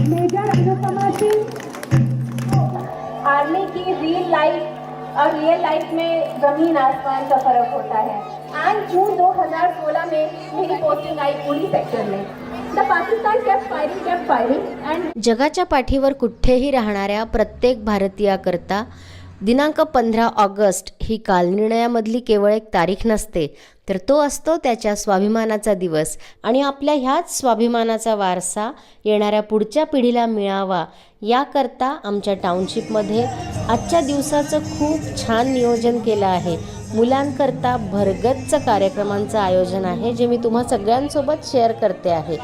Major Anupama सिंह। Army की real life में जमीन आसमान का फर्क होता है। एंड जून 2016 में मेरी पोस्टिंग आई पुलिस सेक्टर में। The Pakistan kept firing and जगाच्या पाठीवर कुठेही राहणाऱ्या प्रत्येक भारतीयाकरता दिनांक 15 ऑगस्ट ही कालनिर्णयामधली केवळ एक तारीख नसते, तर तो असतो त्याच्या स्वाभिमानाचा दिवस। आणि आपल्या ह्याच स्वाभिमानाचा वारसा येणाऱ्या पुढच्या पिढीला मिळावा याकरता आमच्या टाउनशिपमध्ये आजच्या दिवसाचं खूप छान नियोजन केलं आहे। मुलांकरता भरगच्च कार्यक्रमांचं आयोजन आहे, जे मी तुम्हा सगळ्यांसोबत शेअर करते आहे।